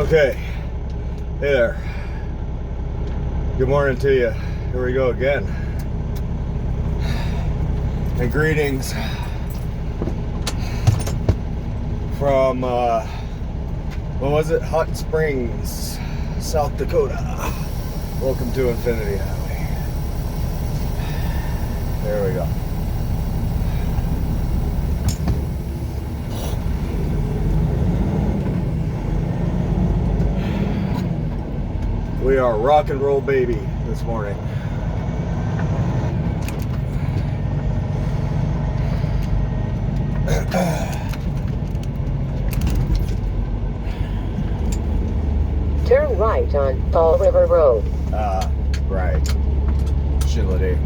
Okay, hey there. Good morning to you. Here we go again. And greetings from, what was it? Hot Springs, South Dakota. Welcome to Infinity Highway. There we go. We are rock and roll baby this morning. Turn right on Fall River Road. Right. Shitlady.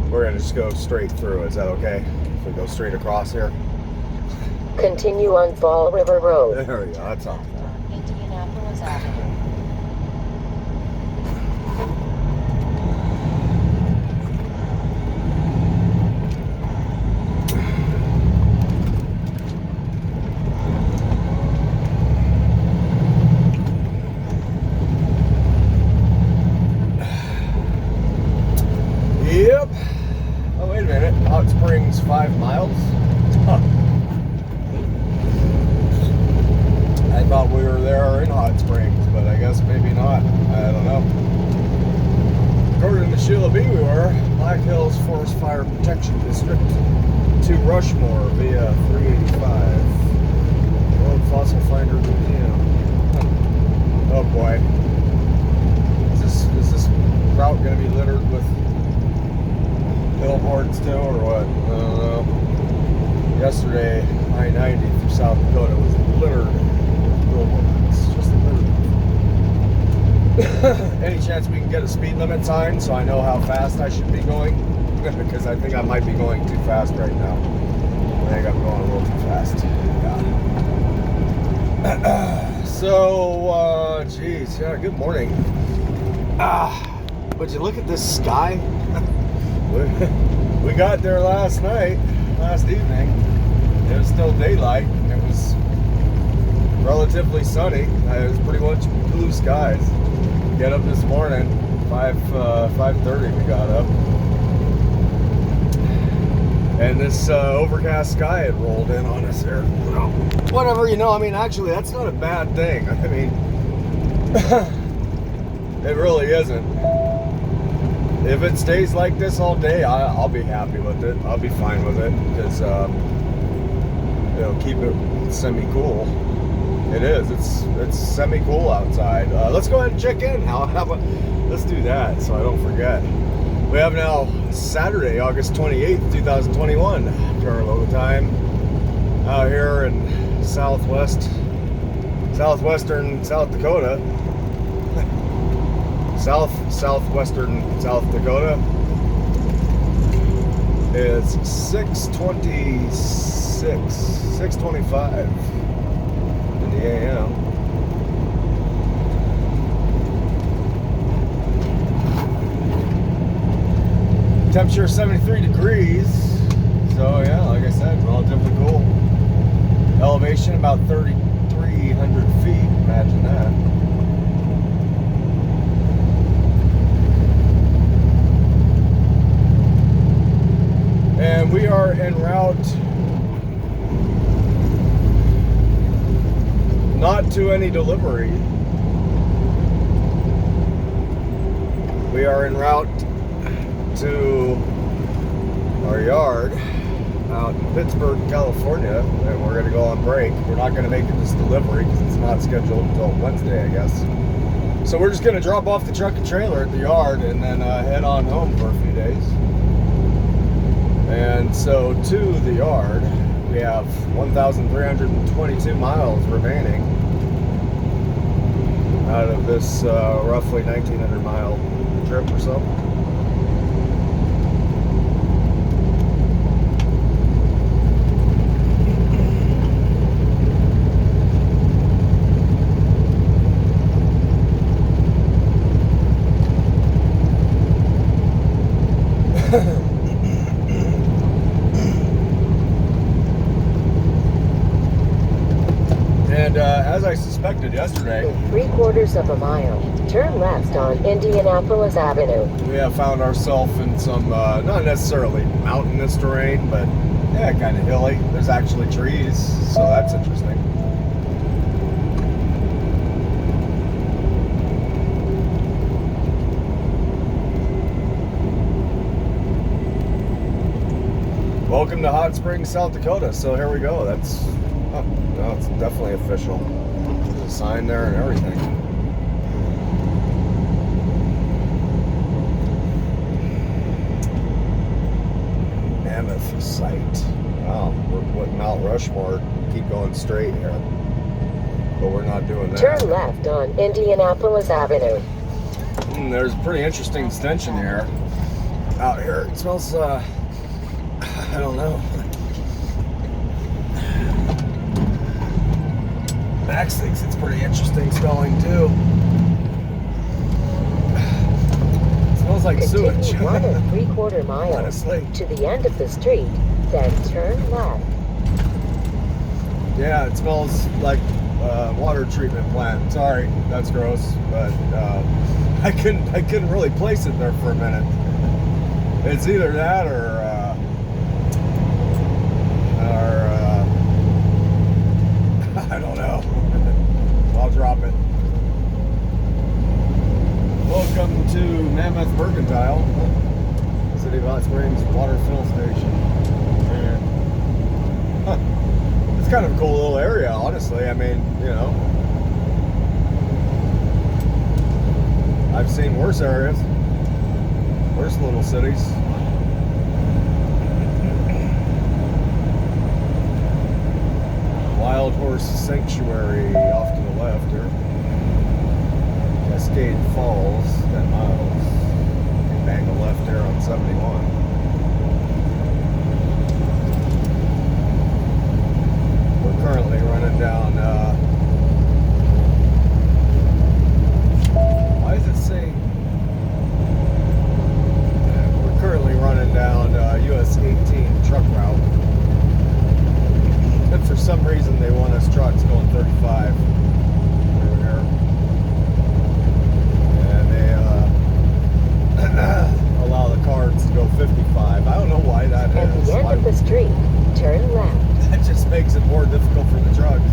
We're gonna just go straight through. Is that okay? If we go straight across here? Continue on Fall River Road. There we go. That's all. Indianapolis Avenue. Yep. Oh, wait a minute. Hot Springs, 5 miles? Huh. I thought we were there in Hot Springs, but I guess maybe not. I don't know. According to Sheila B, we were. Black Hills Forest Fire Protection District to Rushmore via 385. World Fossil Finder Museum. Huh. Oh boy. Is this route going to be littered with billboards too, or what? I don't know. Yesterday, I-90 through South Dakota was littered with billboards. Just littered. Any chance we can get a speed limit sign so I know how fast I should be going? Because I think I might be going too fast right now. I think I'm going a little too fast. Yeah. So, geez, yeah, good morning. Would you look at this sky? We got there last evening. It was still daylight. It was relatively sunny. It was pretty much blue skies. Get up this morning, 5:30 we got up. And this overcast sky had rolled in on us there. Whatever, I mean, actually, that's not a bad thing. I mean, it really isn't. If it stays like this all day, I'll be happy with it. I'll be fine with it because it'll keep it semi-cool. It is. It's semi-cool outside. Let's go ahead and check in. How about let's do that so I don't forget. We have now Saturday, August 28th, 2021. Current time out here in southwestern South Dakota. Southwestern South Dakota is 6:25 in the AM. Temperature 73 degrees. So yeah, like I said, relatively cool. Elevation about 3,300 feet. Imagine that. And we are en route not to any delivery. We are en route to our yard out in Pittsburgh, California, and we're going to go on break. We're not going to make this delivery because it's not scheduled until Wednesday, I guess. So we're just going to drop off the truck and trailer at the yard and then head on home for a few days. And so to the yard, we have 1,322 miles remaining out of this roughly 1,900 mile trip or so. And as I suspected yesterday, In 3/4 of a mile, turn left on Indianapolis Avenue. we have found ourselves in some, not necessarily mountainous terrain, but yeah, kind of hilly. There's actually trees, so that's interesting. Welcome to Hot Springs, South Dakota. So here we go. That's, no, it's definitely official. There's a sign there and everything. Mammoth site. Wow, we're at Mount Rushmore. Keep going straight here. But we're not doing that. Turn left on Indianapolis Avenue. There's a pretty interesting stench in the air out here. It smells, I don't know. Max thinks it's pretty interesting smelling too. It smells like Continue sewage. 1 3/4 miles Honestly. to the end of the street, then turn left. Yeah, it smells like water treatment plant. Sorry, that's gross, but I couldn't really place it there for a minute. It's either that or I don't know. I'll drop it. Welcome to Mammoth Mercantile, City of Hot Springs water fill station. And, it's kind of a cool little area, honestly. I mean, you know, I've seen worse areas, worse little cities. Wild Horse Sanctuary off to the left here. Cascade Falls, 10 miles. Bang the left there on 71. We're currently running down, why does it say? We're currently running down US 18 truck route. And for some reason they want us trucks going 35 over here. And they allow the cars to go 55. I don't know why that At is. the end of the street, turn left. That just makes it more difficult for the trucks.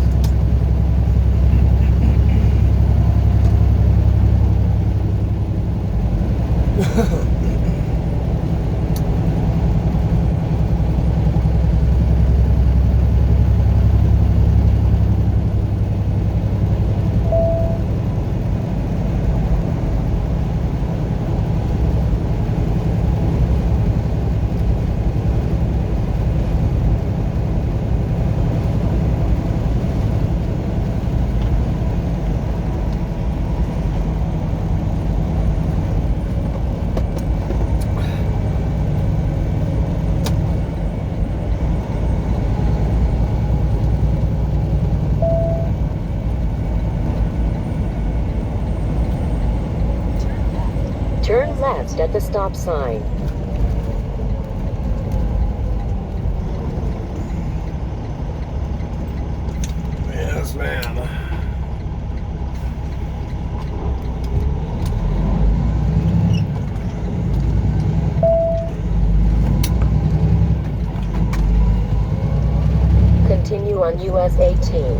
Turn left at the stop sign. Yes, ma'am. Continue on US 18.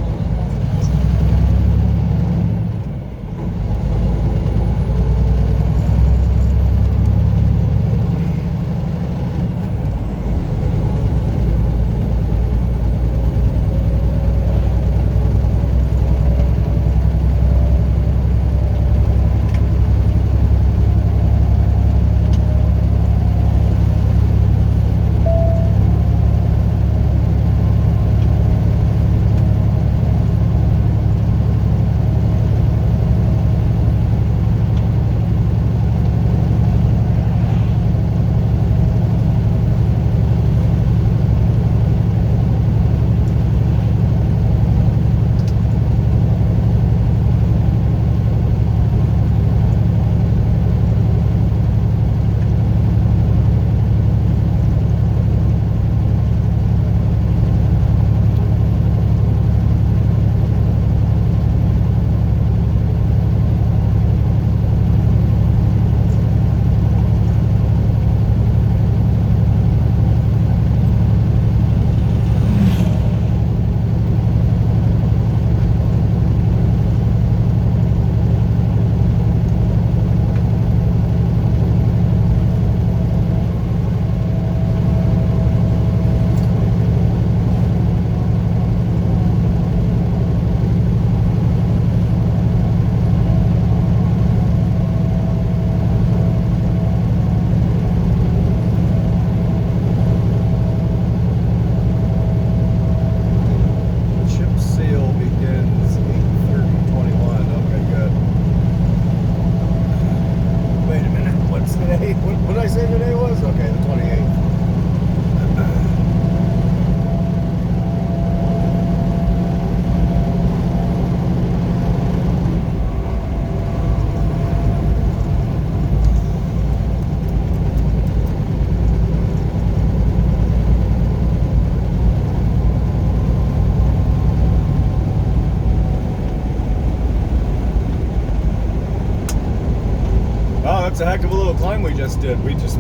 it's a heck of a little climb we just did. We just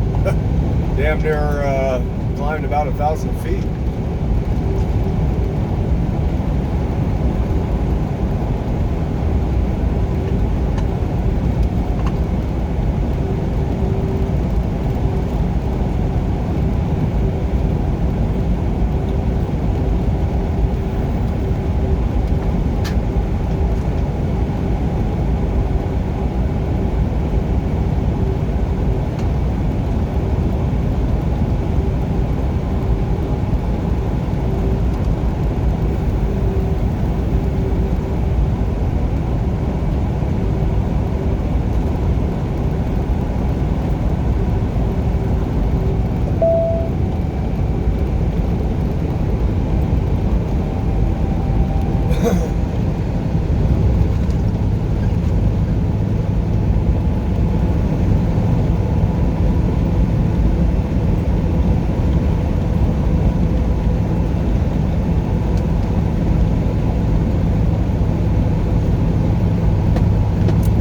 damn near climbed about 1,000 feet.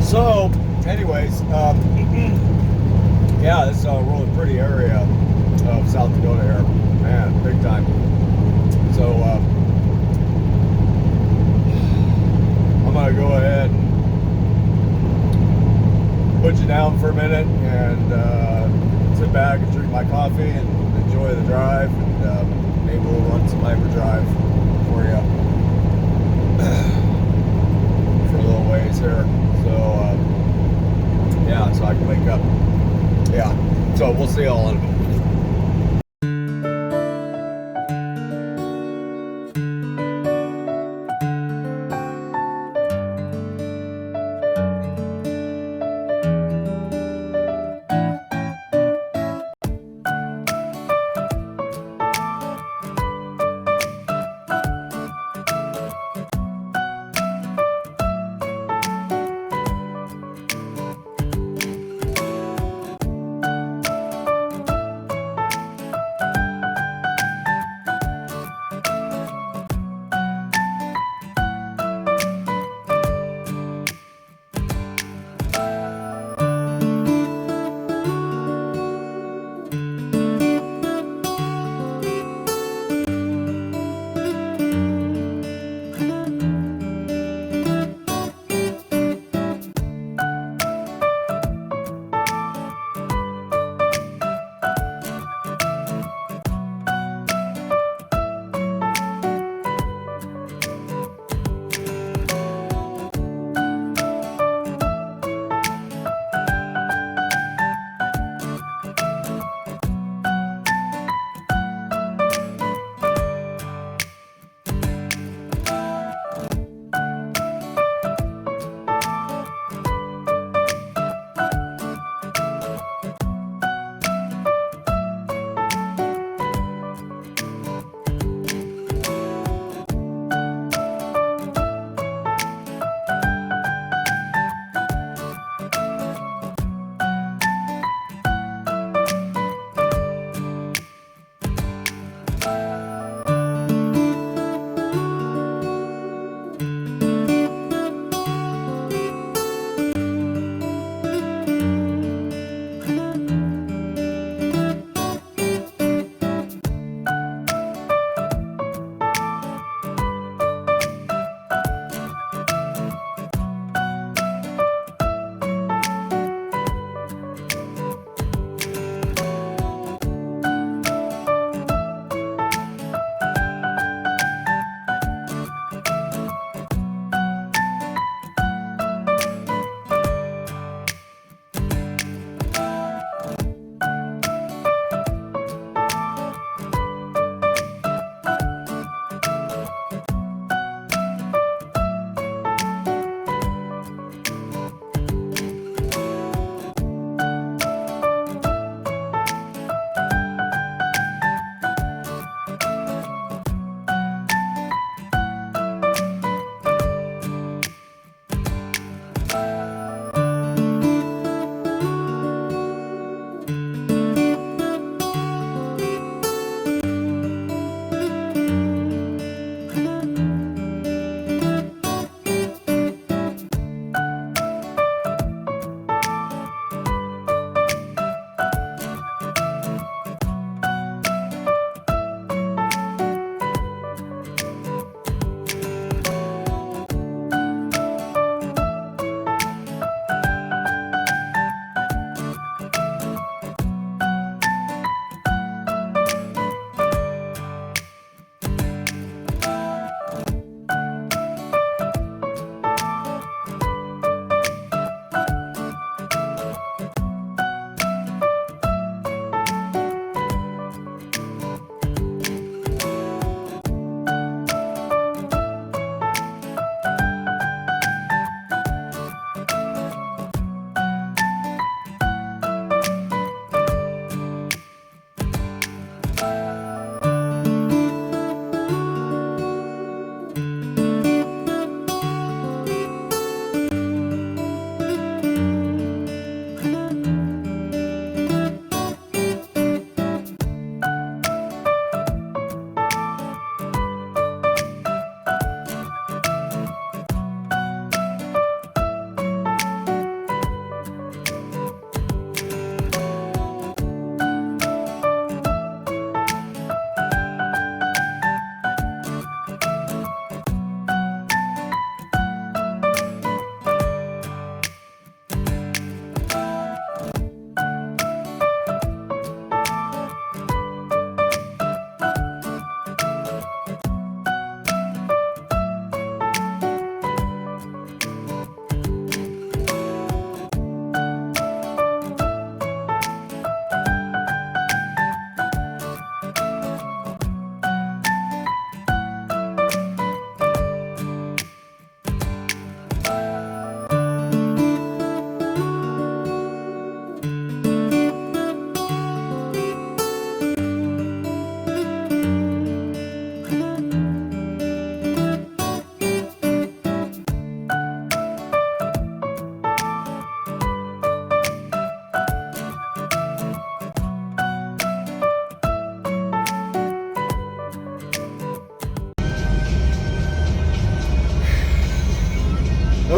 So, anyways, yeah, this is a really pretty area of South Dakota here. Man, big time. So, I'm going to go ahead and put you down for a minute and sit back and drink my coffee and enjoy the drive. And maybe we'll run some hyperdrive for you for a little ways here. So, yeah, so I can wake up. Yeah, so we'll see y'all in a bit.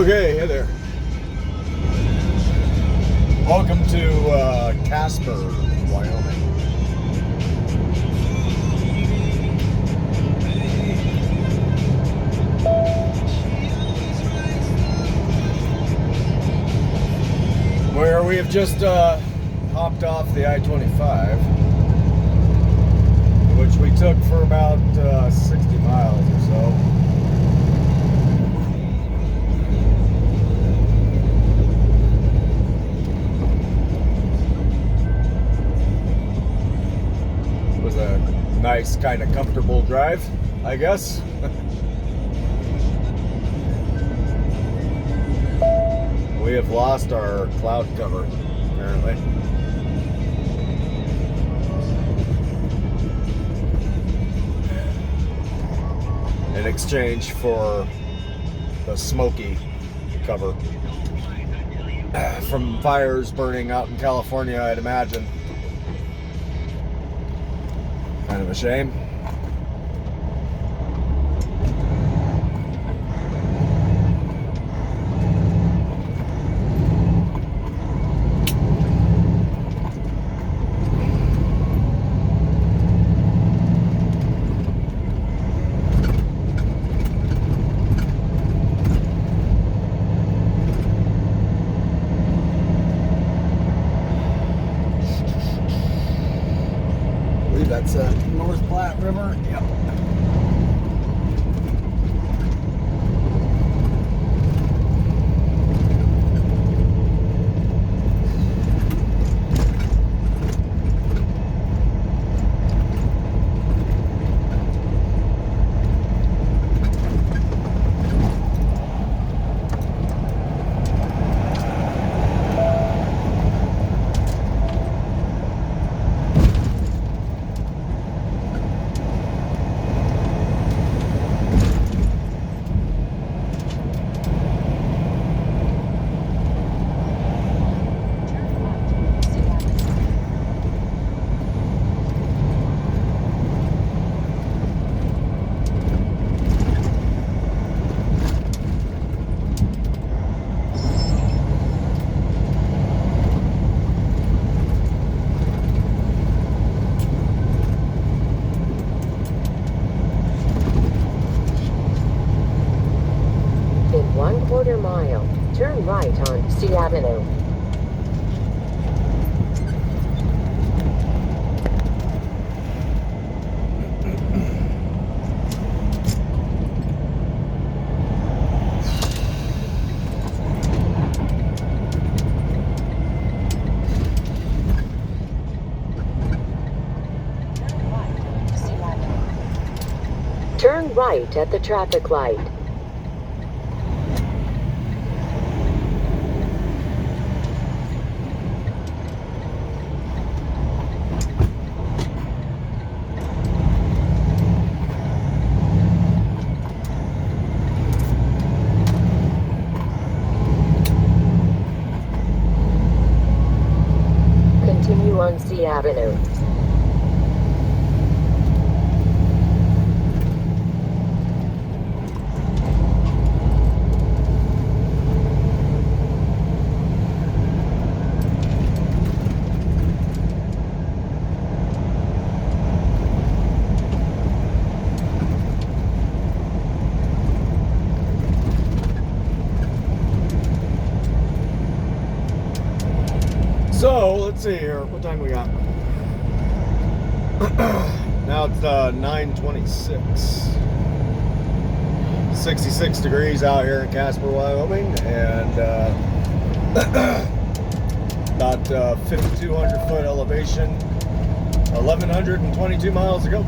Okay, hey there. Welcome to Casper, Wyoming. Where we have just hopped off the I-25, which we took for about 60 miles or so. It was a nice, kind of comfortable drive, I guess. We have lost our cloud cover, apparently. In exchange for the smoky cover from fires burning out in California, I'd imagine. Kind of a shame. That's North Platte River. Yep. In 1/4 mile, turn right on C Avenue. Turn right at the traffic light. Continue on C Avenue. So, let's see here. What time we got? Now it's 9:26. 66 degrees out here in Casper, Wyoming, and about 5,200 foot elevation, 1,122 miles to go.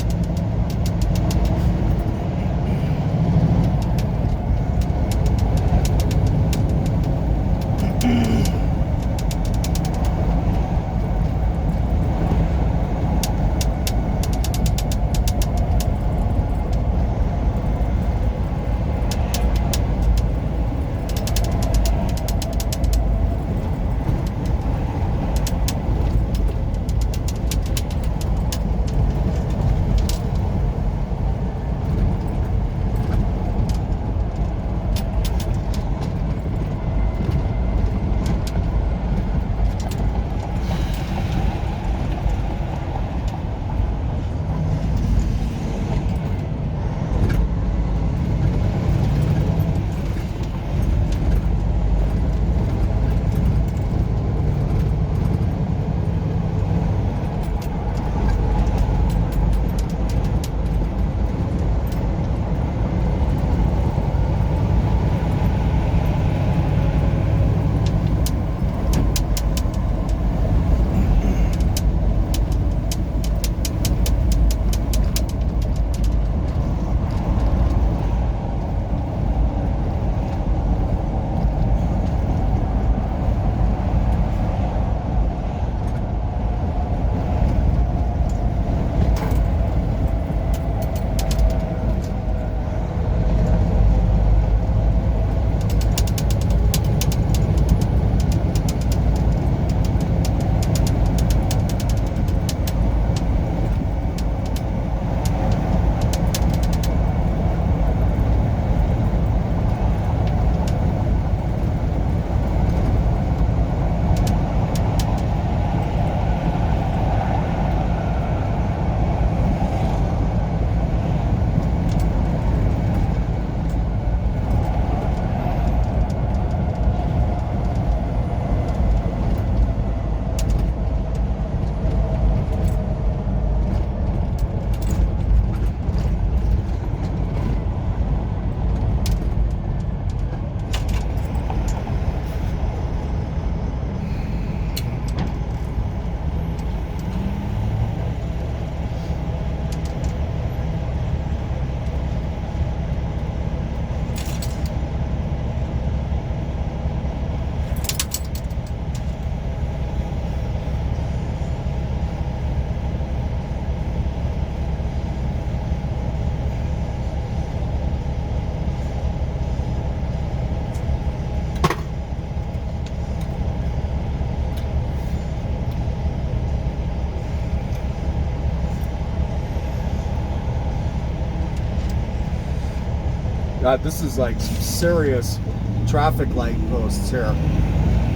God, this is like some serious traffic light posts here.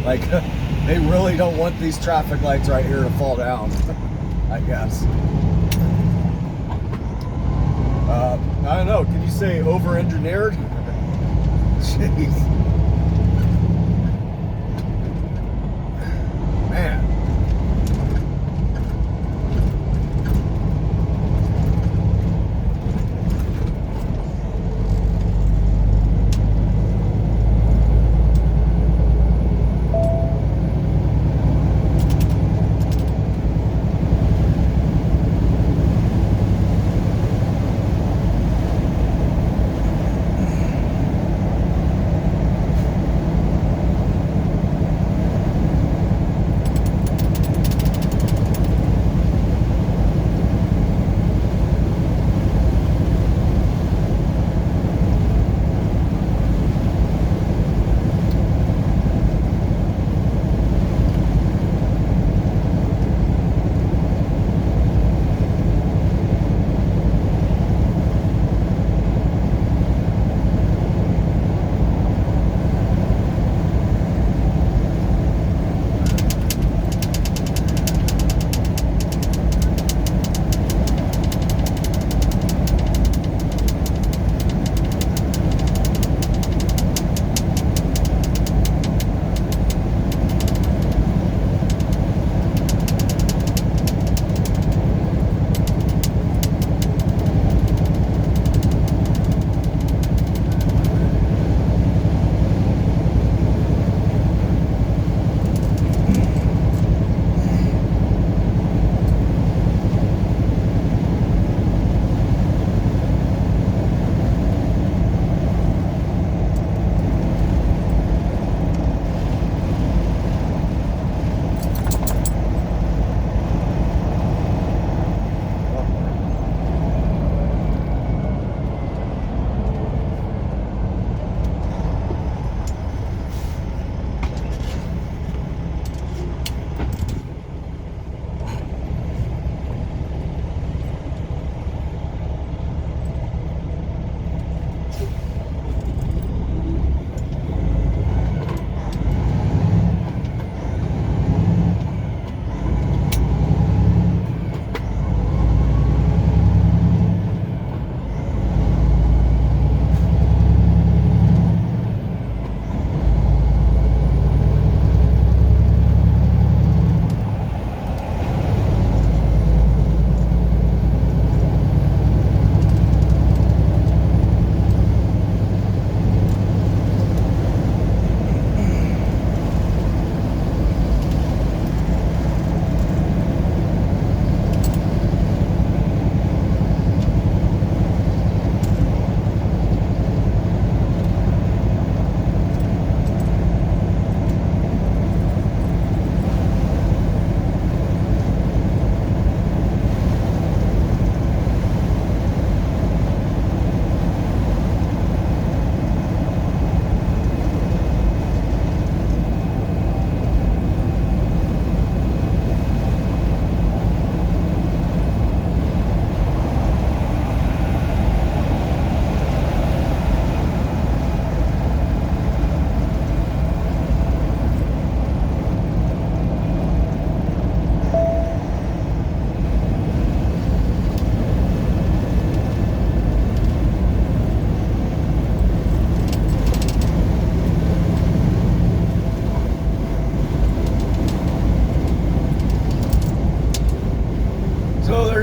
Like, they really don't want these traffic lights right here to fall down, I guess. I don't know, could you say over-engineered? Jeez. Man.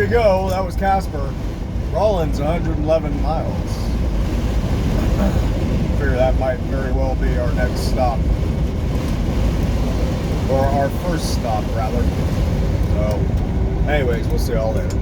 you go. That was Casper. Rollins, 111 miles. Figure that might very well be our next stop. Or our first stop, rather. So, anyways, we'll see y'all later.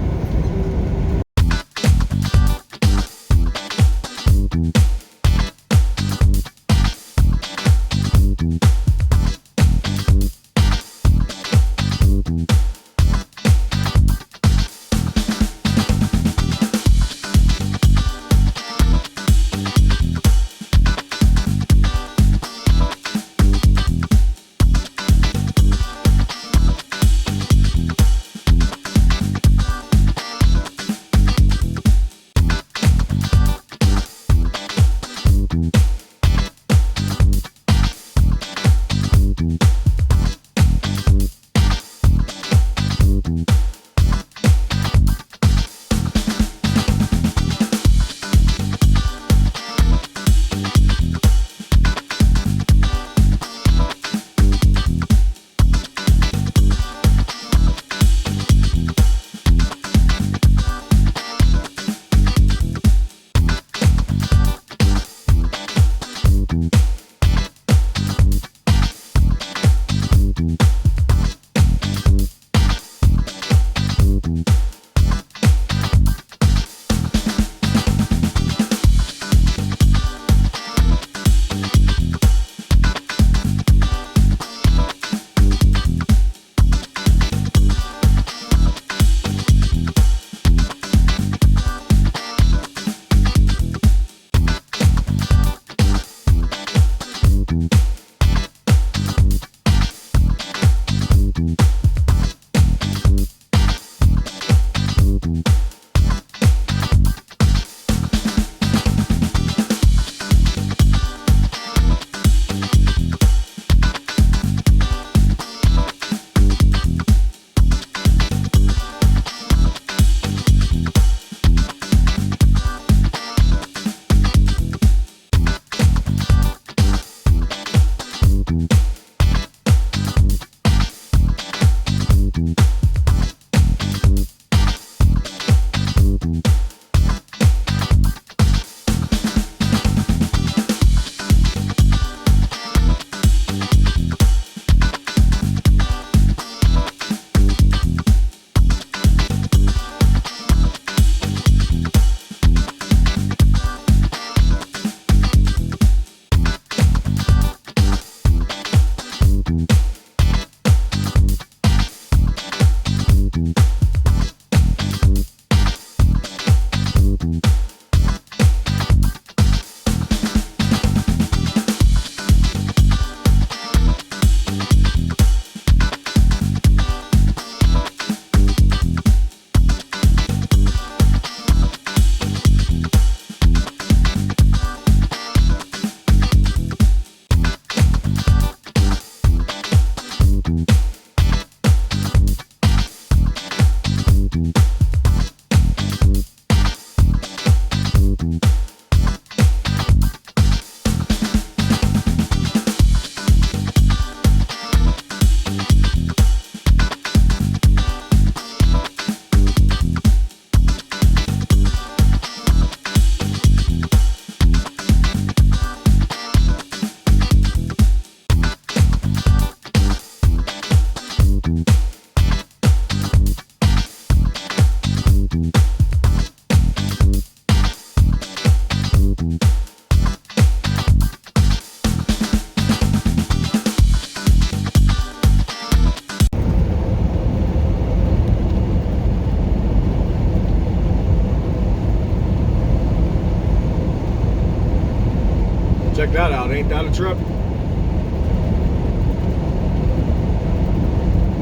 Check that out. Ain't that a trip?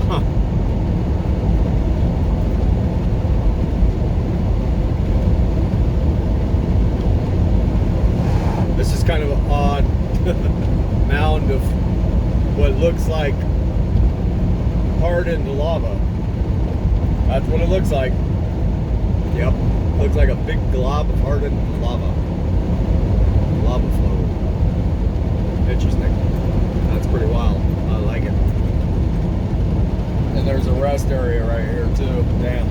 Huh. This is kind of an odd mound of what looks like hardened lava. That's what it looks like. Yep. Looks like a big glob of hardened lava. Lava flow. Interesting. That's pretty wild. I like it. And there's a rest area right here too. Damn.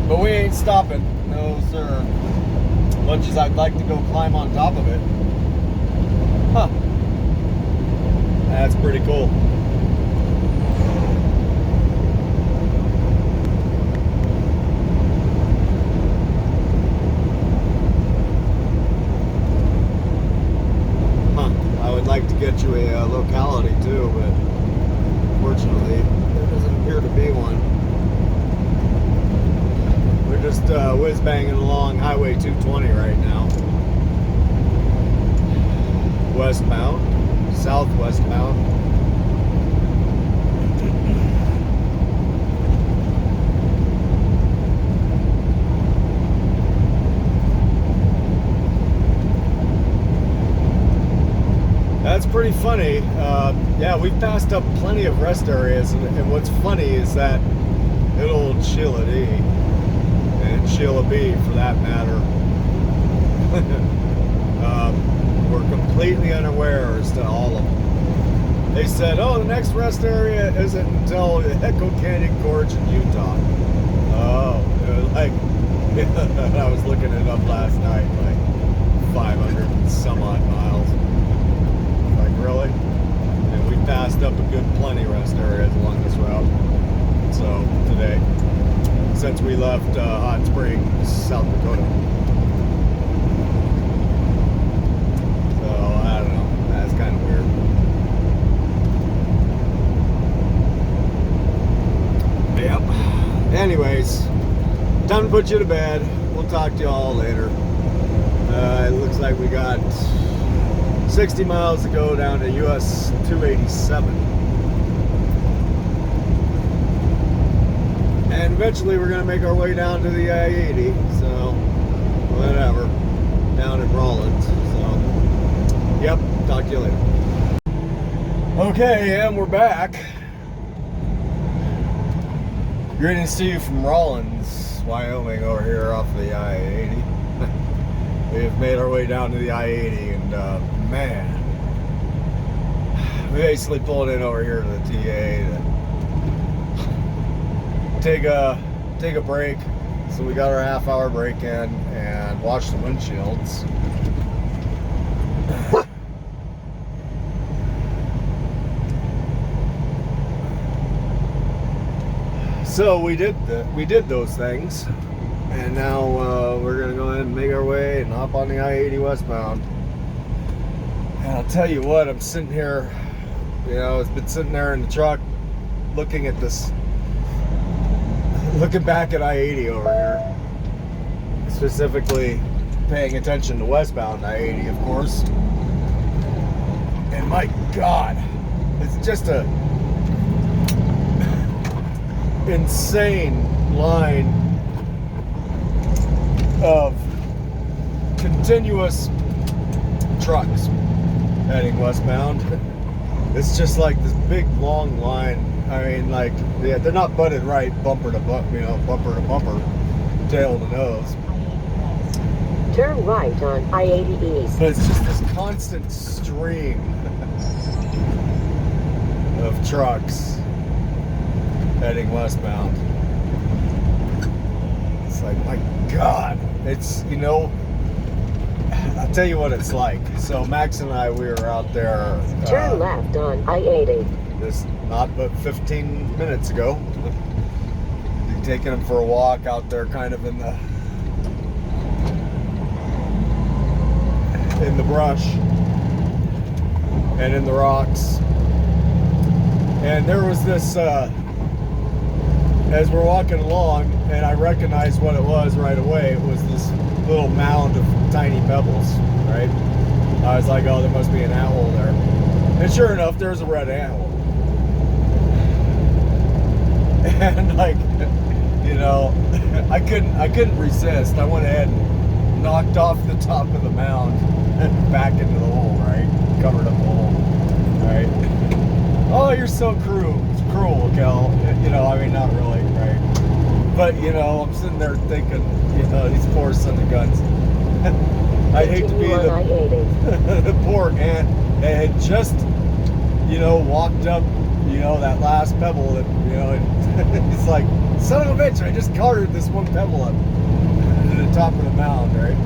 But we ain't stopping. No, sir. Much as I'd like to go climb on top of it. Huh. That's pretty cool. Like to get you a locality too, but fortunately there doesn't appear to be one. We're just whiz banging along Highway 220 right now, westbound, southwestbound. That's pretty funny. Yeah, we've passed up plenty of rest areas, and what's funny is that good old Sheila D, and Sheila B for that matter, were completely unaware as to all of them. They said, oh, the next rest area isn't until Echo Canyon Gorge in Utah. Oh, like, I was looking it up last night, like 500 and some odd miles. Really? And we passed up a good plenty rest areas along this route. So today, since we left Hot Springs, South Dakota. So I don't know. That's kind of weird. Yep. Anyways, time to put you to bed. We'll talk to you all later. It looks like we got 60 miles to go down to US 287. And eventually we're going to make our way down to the I-80. So, whatever. Down in Rollins. So, yep. Talk to you later. Okay, and we're back. Greetings to you from Rollins, Wyoming, over here off the I-80. We've made our way down to the I-80, and man, we basically pulled in over here to the TA to take a break. So we got our half-hour break in and washed the windshields. So we did those things, and now we're gonna go ahead and make our way and hop on the I-80 westbound. And I'll tell you what, I'm sitting here, you know, I've been sitting there in the truck, looking back at I-80 over here, specifically paying attention to westbound I-80, of course. And my God, it's just a insane line of continuous trucks heading westbound. It's just like this big long line. I mean, like, yeah, they're not butted right, bumper to bumper, you know, bumper to bumper, tail to nose. Turn right on I-80 East. But it's just this constant stream of trucks heading westbound. It's like, my God, it's, you know, I'll tell you what it's like. So Max and I, we were out there. Turn left on I-80. Just not but 15 minutes ago. Taking them for a walk out there, kind of in the brush and in the rocks. And there was this. As we're walking along, and I recognized what it was right away. It was this little mound of tiny pebbles, right? I was like, oh, there must be an anthole there. And sure enough, there's a red anthole. And like, you know, I couldn't resist. I went ahead and knocked off the top of the mound and back into the hole, right? Covered up the hole, right? Oh, you're so cruel, Kel. You know, I mean, not really, right? But, you know, I'm sitting there thinking, you know, these poor son of guns. I hate to be the poor ant that had just, you know, walked up, you know, that last pebble that, you know, and it's like, son of a bitch, I just carted this one pebble up to the top of the mound, right?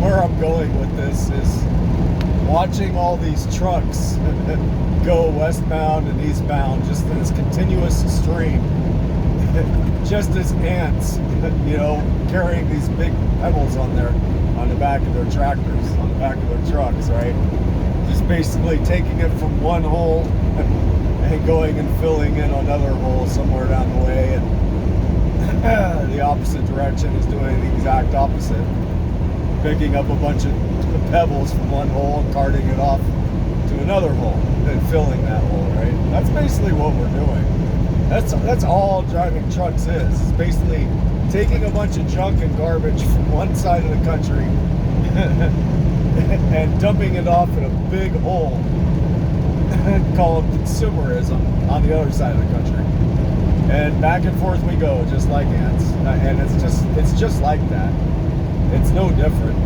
Where I'm going with this is watching all these trucks go westbound and eastbound just in this continuous stream, just as ants, you know, carrying these big pebbles on the back of their tractors, on the back of their trucks, right? Just basically taking it from one hole and going and filling in another hole somewhere down the way, and the opposite direction is doing the exact opposite, picking up a bunch of pebbles from one hole and carting it off to another hole and filling that hole, right? That's basically what we're doing. That's all driving trucks is. It's basically taking a bunch of junk and garbage from one side of the country and dumping it off in a big hole called consumerism on the other side of the country. And back and forth we go, just like ants. And it's just like that. It's no different.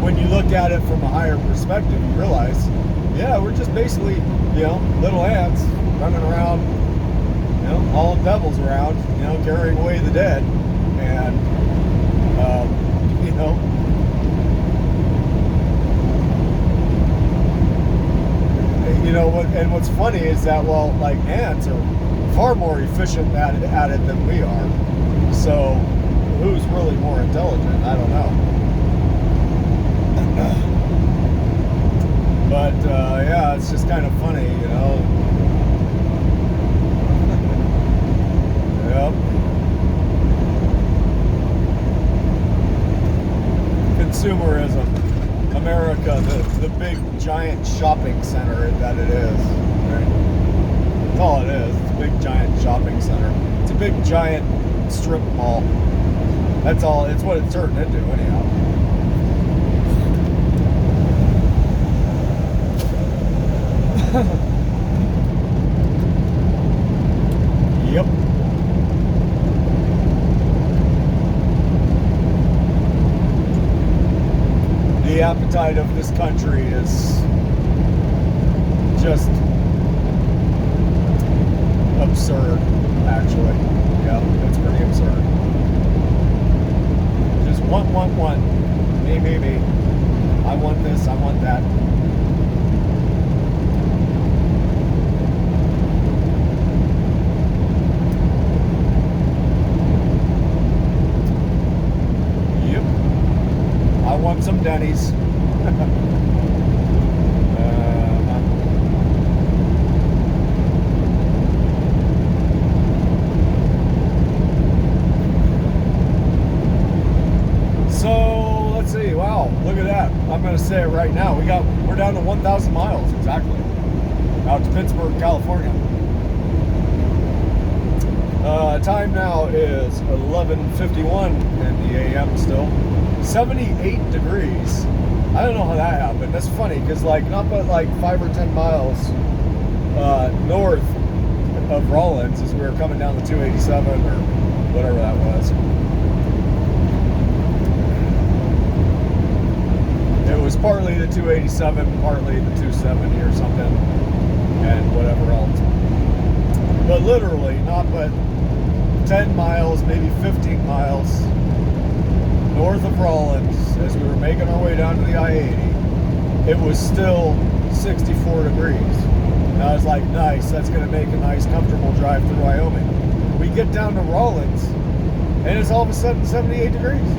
When you look at it from a higher perspective, you realize, yeah, we're just basically, you know, little ants running around, you know, hauling pebbles around, you know, carrying away the dead, and you know, and what's funny is that, well, like, ants are far more efficient at it than we are. So who's really more intelligent? I don't know. But yeah, it's just kind of funny, you know. Yep. Consumerism. America, the big giant shopping center that it is. Right? That's all it is. It's a big giant shopping center. It's a big giant strip mall. That's all. It's what it's turned into anyhow. Yep. The appetite of this country is just absurd, actually. Yeah, it's pretty absurd. Just want. Me. I want this, I want that. Yep. I want some Denny's. So let's see. Wow, look at that. I'm gonna say it right now. We're down to 1,000 miles exactly. Out to Pittsburgh, California. Time now is 11:51 in the AM still. 78 degrees. I don't know how that happened. That's funny because not but 5 or 10 miles north of Rawlins as we were coming down the 287 or whatever that was. It was partly the 287, partly the 270 or something, and whatever else. But literally, not but 10 miles, maybe 15 miles north of Rawlins, as we were making our way down to the I-80, it was still 64 degrees. And I was like, nice, that's going to make a nice, comfortable drive through Wyoming. We get down to Rawlins, and it's all of a sudden 78 degrees.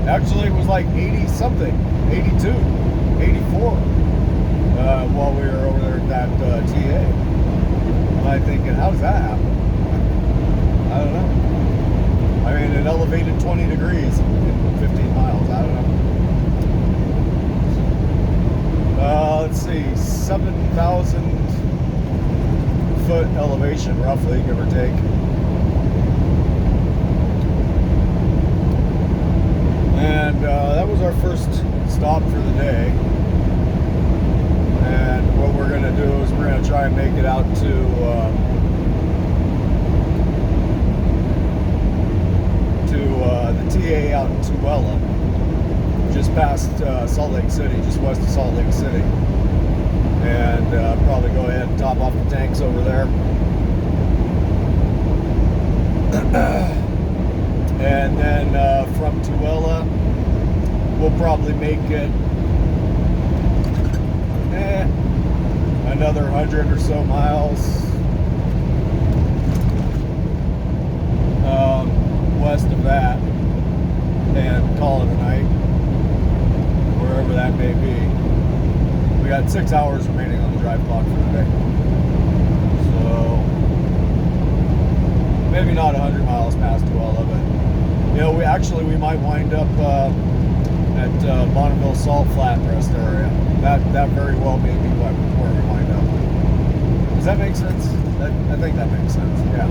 Actually, it was like 80-something, 82, 84, while we were over there at that TA. And I'm thinking, how does that happen? I don't know. I mean, it elevated 20 degrees in 15 miles. I don't know. Let's see, 7,000 foot elevation, roughly, give or take. And that was our first stop for the day. And what we're going to do is we're going to try and make it out to the TA out in Tooele, just past Salt Lake City, just west of Salt Lake City. And probably go ahead and top off the tanks over there. And then from Tooele, we'll probably make it another 100 or so miles west of that and call it a night, wherever that may be. We got 6 hours remaining on the drive clock for the day. So maybe not 100 miles past Tooele, but we might wind up at Bonneville Salt Flat Rest area. That very well may be where we wind up. Does that make sense? I think that makes sense. Yeah,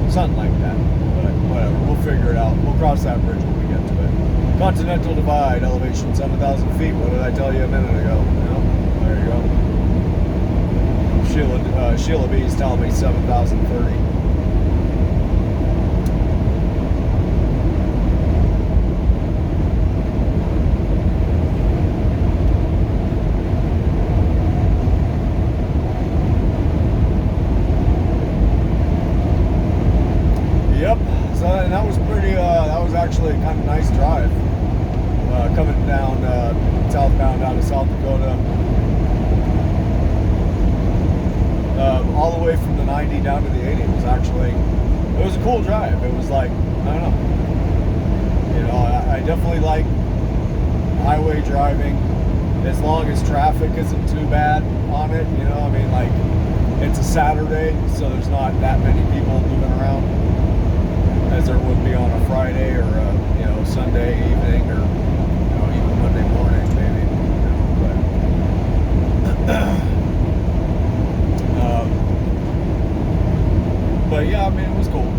something like that. But whatever, we'll figure it out. We'll cross that bridge when we get to it. Continental Divide, elevation 7,000 feet. What did I tell you a minute ago? There you go. Sheila B is telling me 7,030. Yep. So and that was pretty. That was actually a kind of nice drive. Coming down southbound out of South Dakota, all the way from the 90 down to the 80 was actually. It was a cool drive. It was like, I don't know. I definitely like highway driving as long as traffic isn't too bad on it. I mean, like it's a Saturday, so there's not that many people moving around as there would be on a Friday or a Sunday evening or even Monday morning maybe. But yeah, I mean, it was cool.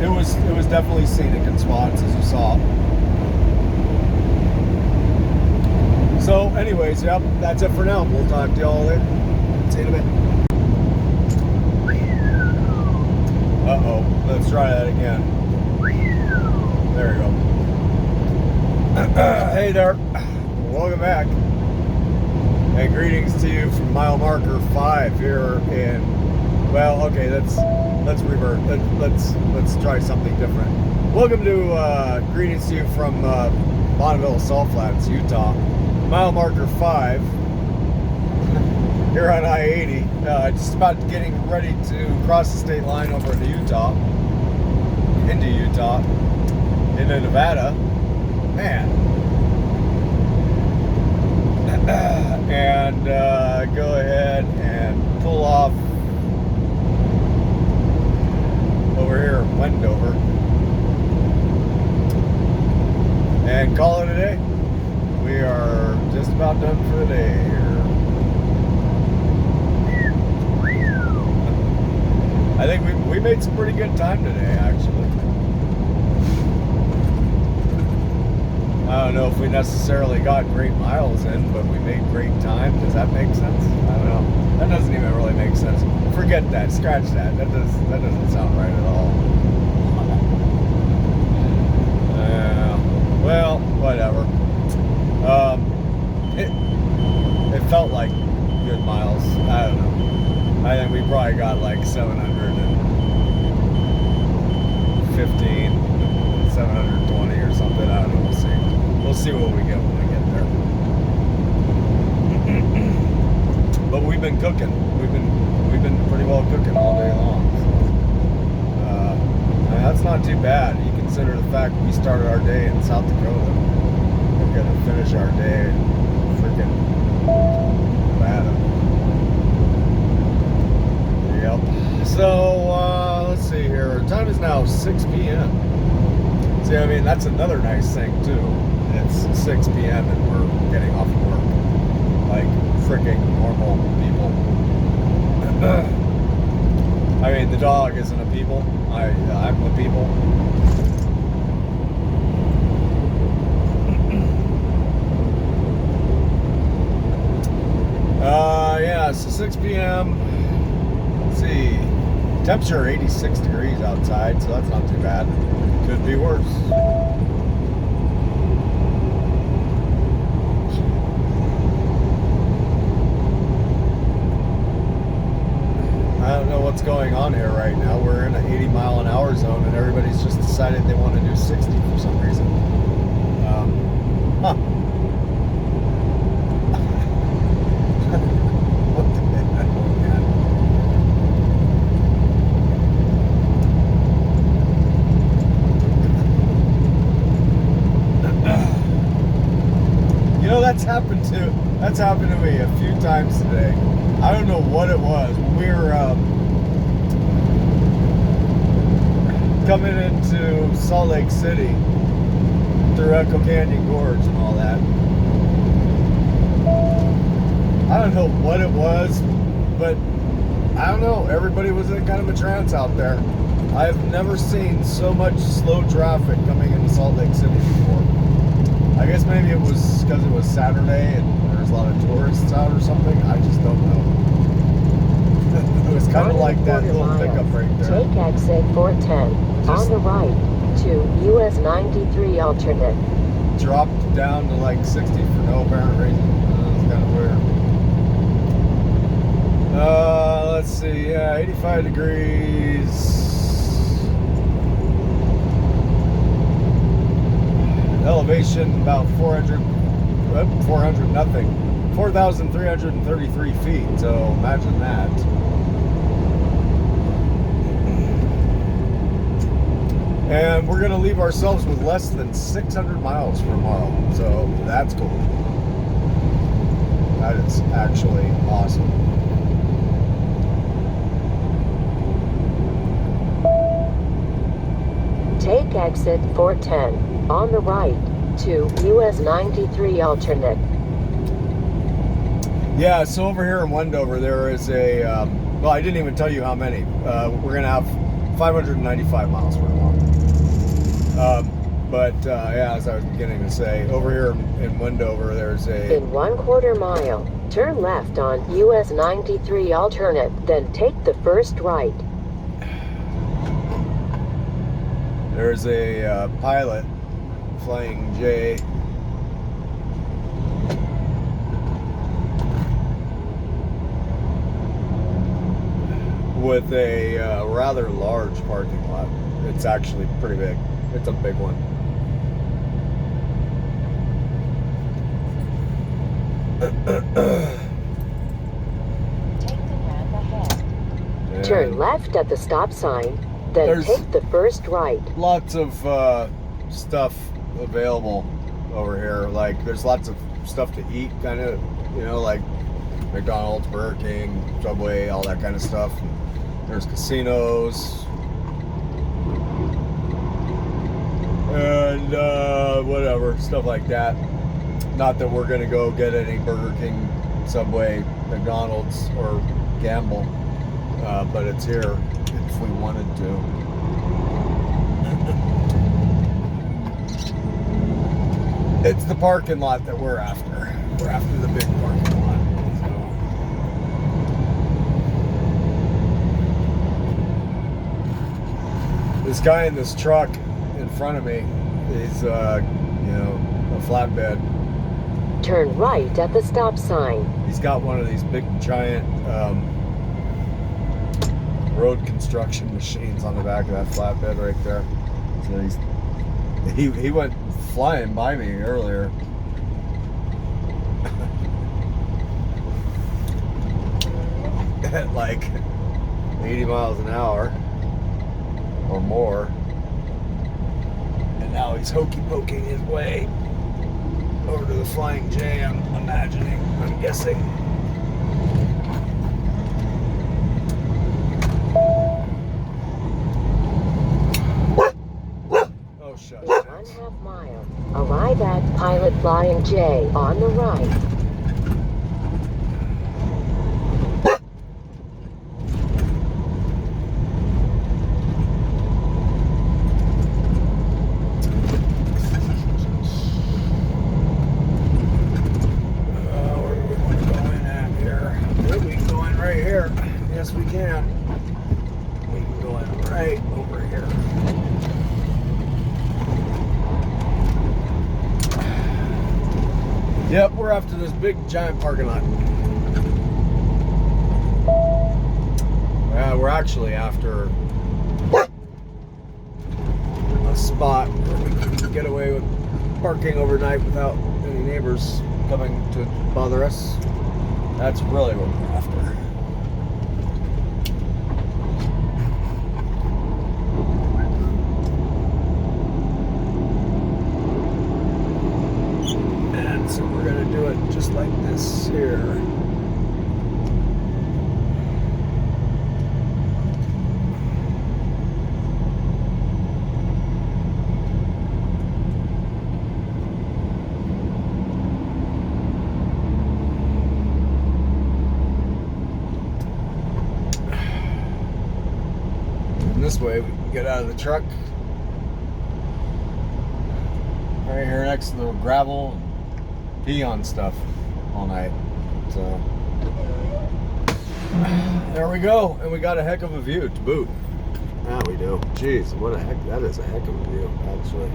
It was definitely scenic in spots, as you saw. So, anyways, yep, that's it for now. We'll talk to y'all later. See you in a bit. Uh-oh. Let's try that again. There we go. Hey there. Welcome back. And greetings to you from mile marker 5 here in... Well, okay, let's revert. Let's try something different. Welcome to greetings to you from Bonneville, Salt Flats, Utah. Mile marker 5 here on I-80. Just about getting ready to cross the state line over into Utah, into Nevada. Man. And go ahead and pull off over here in Wendover and call it a day. We are just about done for the day here. I think we made some pretty good time today, actually. I don't know if we necessarily got great miles in, but we made great time. Does that make sense? I don't know. That doesn't even really make sense. Forget that. Scratch that. That doesn't sound right at all. Well, whatever. It felt like good miles. I don't know. I think we probably got like 715, 720 or something. I don't know. We'll see. We'll see what we get when we get there. But we've been cooking. We've been pretty well cooking all day long. So, and that's not too bad. You consider the fact we started our day in South Dakota. We're gonna finish our day in freaking Nevada. Yep. So let's see here. Time is now 6 p.m. See, I mean, that's another nice thing too. It's 6 p.m. and we're getting off of work like freaking normal people. I mean, the dog isn't a people. I'm the people. Yeah, so 6 p.m. Let's see. Temperature 86 degrees outside, so that's not too bad. Could be worse. I don't know what's going on here right now. We're in an 80 mile an hour zone and everybody's just decided they want to do 60 for some reason. Huh. What the heck, man? You know, that's happened to me a few times today. I don't know what it was. We were coming into Salt Lake City through Echo Canyon Gorge and all that. I don't know what it was, but I don't know. Everybody was in kind of a trance out there. I've never seen so much slow traffic coming into Salt Lake City before. I guess maybe it was because it was Saturday and there's a lot of tourists out or something. I just don't know. It was kind of like that little pickup right there. Take exit 410 on the right to US 93 alternate. Dropped down to like 60 for no apparent reason. It's kind of weird. Let's see. Yeah, 85 degrees. Elevation about 400 nothing. 4,333 feet. So imagine that. And we're going to leave ourselves with less than 600 miles for tomorrow. So that's cool. That is actually awesome. Take exit 410 on the right to US 93 alternate. Yeah, so over here in Wendover, there is a Well, I didn't even tell you how many. We're gonna have 595 miles worth long. But yeah, as I was beginning to say, over here in Wendover, there's a In 1/4 mile, turn left on US 93 alternate, then take the first right. there's a pilot flying J. With a rather large parking lot. It's actually pretty big. It's a big one. Take the ramp ahead. And Turn left at the stop sign, then There's- take the first right. lots of stuff available over here. Like there's lots of stuff to eat, kind of, like McDonald's, Burger King, Subway, all that kind of stuff. There's casinos and whatever stuff like that. Not that we're gonna go get any Burger King, Subway, McDonald's, or gamble, but it's here if we wanted to. It's the parking lot that we're after. We're after the big parking lot. So. This guy in this truck in front of me is, a flatbed. Turn right at the stop sign. He's got one of these big giant road construction machines on the back of that flatbed right there. So he went flying by me earlier. At like 80 miles an hour or more. And now he's hokey poking his way over to the Flying J, I'm guessing. Oh, shut In 1/2 mile, arrive at Pilot Flying J on the right. Where do we want to go in at here? Well, we can go in right here. Yes, we can. We can go in right over here. Yep, we're after this big giant parking lot. We're actually after a spot where we can get away with parking overnight without any neighbors coming to bother us. That's really what we're after. And so we're gonna do it just like this here. And this way we can get out of the truck. Right here next to the gravel and pee on stuff all night. So there we go. And we got a heck of a view to boot. Yeah, we do. Jeez, what a heck, that is a heck of a view, actually.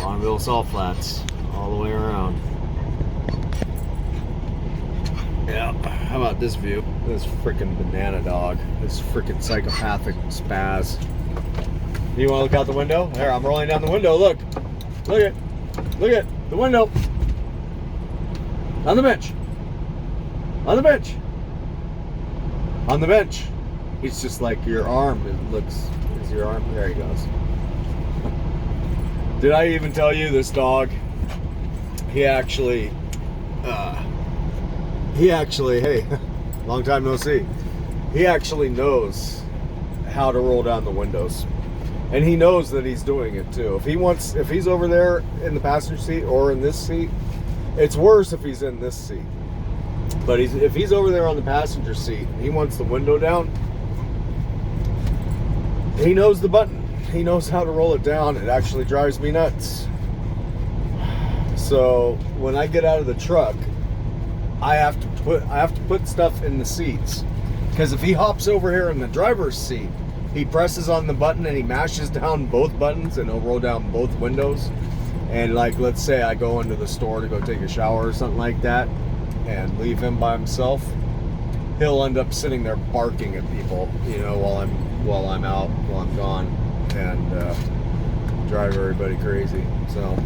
Bonneville Salt Flats, all the way around. Yeah, how about this view? This freaking banana dog. This freaking psychopathic spaz. You want to look out the window? There, I'm rolling down the window. Look. Look at the window. On the bench. On the bench. On the bench. He's just like your arm. It looks, is your arm? There he goes. Did I even tell you this dog? He actually, hey, long time no see. He actually knows how to roll down the windows. And he knows that he's doing it too. If he's over there in the passenger seat or in this seat, it's worse if he's in this seat. But if he's over there on the passenger seat, he wants the window down. He knows the button. He knows how to roll it down. It actually drives me nuts. So when I get out of the truck, I have to put stuff in the seats, because if he hops over here in the driver's seat, he presses on the button and he mashes down both buttons and he'll roll down both windows. And like, let's say I go into the store to go take a shower or something like that and leave him by himself, he'll end up sitting there barking at people, you know, while I'm gone, and drive everybody crazy. So,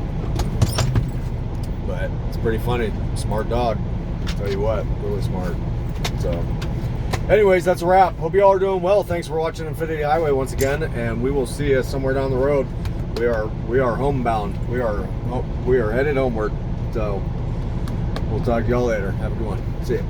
but it's pretty funny. Smart dog, tell you what, really smart. So anyways, that's a wrap. Hope you all are doing well. Thanks for watching Infinity Highway once again, and we will see you somewhere down the road. We are homebound. We are headed homeward. So we'll talk to y'all later. Have a good one. See ya.